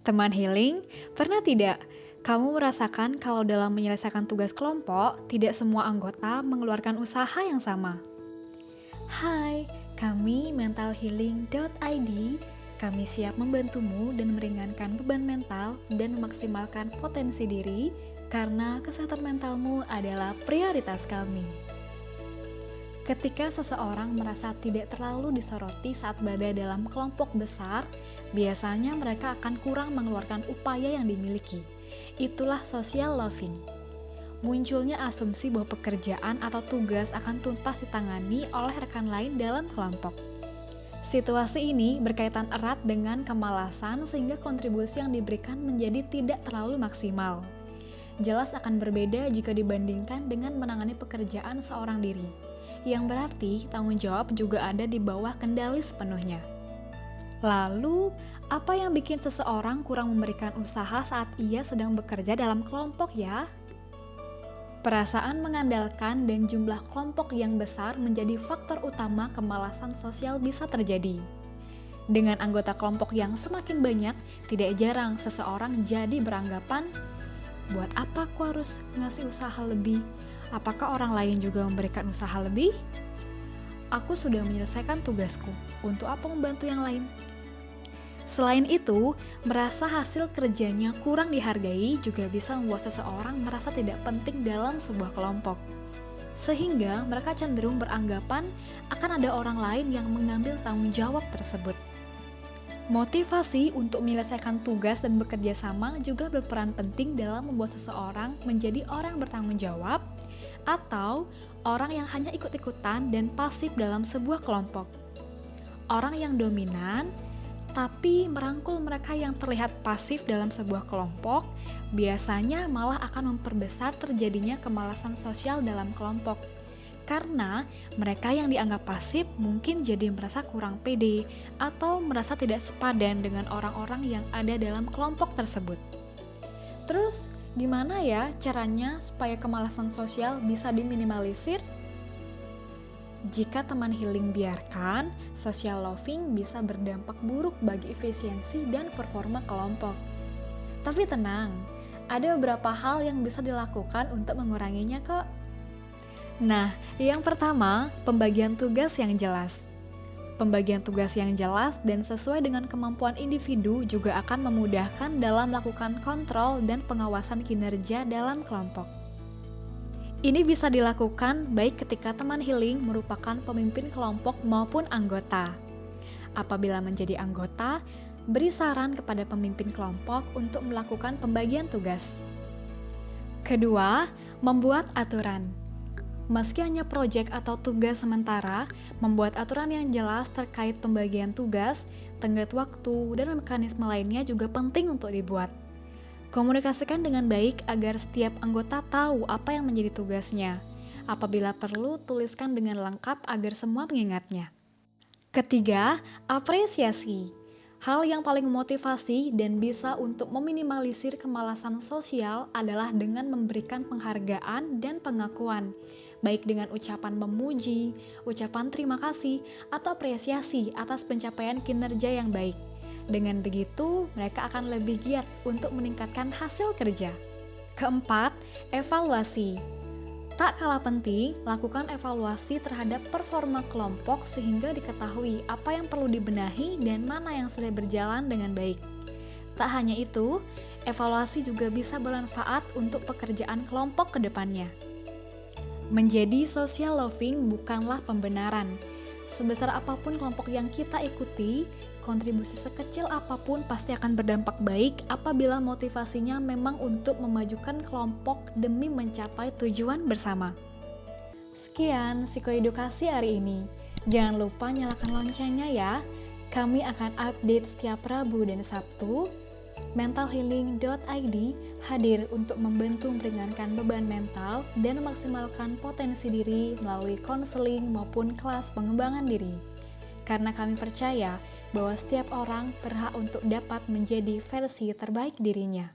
Teman healing, pernah tidak kamu merasakan kalau dalam menyelesaikan tugas kelompok, tidak semua anggota mengeluarkan usaha yang sama? Hai, kami mentalhealing.id. Kami siap membantumu dan meringankan beban mental dan memaksimalkan potensi diri karena kesehatan mentalmu adalah prioritas kami. Ketika seseorang merasa tidak terlalu disoroti saat berada dalam kelompok besar, biasanya mereka akan kurang mengeluarkan upaya yang dimiliki. Itulah social loving. Munculnya asumsi bahwa pekerjaan atau tugas akan tuntas ditangani oleh rekan lain dalam kelompok. Situasi ini berkaitan erat dengan kemalasan sehingga kontribusi yang diberikan menjadi tidak terlalu maksimal. Jelas akan berbeda jika dibandingkan dengan menangani pekerjaan seorang diri, yang berarti tanggung jawab juga ada di bawah kendali sepenuhnya. Lalu, apa yang bikin seseorang kurang memberikan usaha saat ia sedang bekerja dalam kelompok ya? Perasaan mengandalkan dan jumlah kelompok yang besar menjadi faktor utama kemalasan sosial bisa terjadi. Dengan anggota kelompok yang semakin banyak, tidak jarang seseorang jadi beranggapan, buat apa aku harus ngasih usaha lebih? Apakah orang lain juga memberikan usaha lebih? Aku sudah menyelesaikan tugasku, untuk apa membantu yang lain? Selain itu, merasa hasil kerjanya kurang dihargai juga bisa membuat seseorang merasa tidak penting dalam sebuah kelompok. Sehingga mereka cenderung beranggapan akan ada orang lain yang mengambil tanggung jawab tersebut. Motivasi untuk menyelesaikan tugas dan bekerja sama juga berperan penting dalam membuat seseorang menjadi orang bertanggung jawab atau orang yang hanya ikut-ikutan dan pasif dalam sebuah kelompok. Orang yang dominan tapi merangkul mereka yang terlihat pasif dalam sebuah kelompok biasanya malah akan memperbesar terjadinya kemalasan sosial dalam kelompok. Karena mereka yang dianggap pasif mungkin jadi merasa kurang pede atau merasa tidak sepadan dengan orang-orang yang ada dalam kelompok tersebut. Terus, gimana ya caranya supaya kemalasan sosial bisa diminimalisir? Jika teman healing biarkan, social loving bisa berdampak buruk bagi efisiensi dan performa kelompok. Tapi tenang, ada beberapa hal yang bisa dilakukan untuk menguranginya kok. Nah, yang pertama, pembagian tugas yang jelas. Pembagian tugas yang jelas dan sesuai dengan kemampuan individu juga akan memudahkan dalam melakukan kontrol dan pengawasan kinerja dalam kelompok. Ini bisa dilakukan baik ketika teman healing merupakan pemimpin kelompok maupun anggota. Apabila menjadi anggota, beri saran kepada pemimpin kelompok untuk melakukan pembagian tugas. Kedua, membuat aturan. Meski hanya proyek atau tugas sementara, membuat aturan yang jelas terkait pembagian tugas, tenggat waktu, dan mekanisme lainnya juga penting untuk dibuat. Komunikasikan dengan baik agar setiap anggota tahu apa yang menjadi tugasnya. Apabila perlu, tuliskan dengan lengkap agar semua mengingatnya. Ketiga, apresiasi. Hal yang paling memotivasi dan bisa untuk meminimalisir kemalasan sosial adalah dengan memberikan penghargaan dan pengakuan, baik dengan ucapan memuji, ucapan terima kasih, atau apresiasi atas pencapaian kinerja yang baik. Dengan begitu, mereka akan lebih giat untuk meningkatkan hasil kerja. Keempat, evaluasi. Tak kalah penting, lakukan evaluasi terhadap performa kelompok sehingga diketahui apa yang perlu dibenahi dan mana yang sudah berjalan dengan baik. Tak hanya itu, evaluasi juga bisa bermanfaat untuk pekerjaan kelompok ke depannya. Menjadi social loving bukanlah pembenaran. Sebesar apapun kelompok yang kita ikuti, kontribusi sekecil apapun pasti akan berdampak baik apabila motivasinya memang untuk memajukan kelompok demi mencapai tujuan bersama. Sekian psikoedukasi hari ini. Jangan lupa nyalakan loncengnya ya. Kami akan update setiap Rabu dan Sabtu. mentalhealing.id hadir untuk membantu meringankan beban mental dan memaksimalkan potensi diri melalui konseling maupun kelas pengembangan diri. Karena kami percaya bahwa setiap orang berhak untuk dapat menjadi versi terbaik dirinya.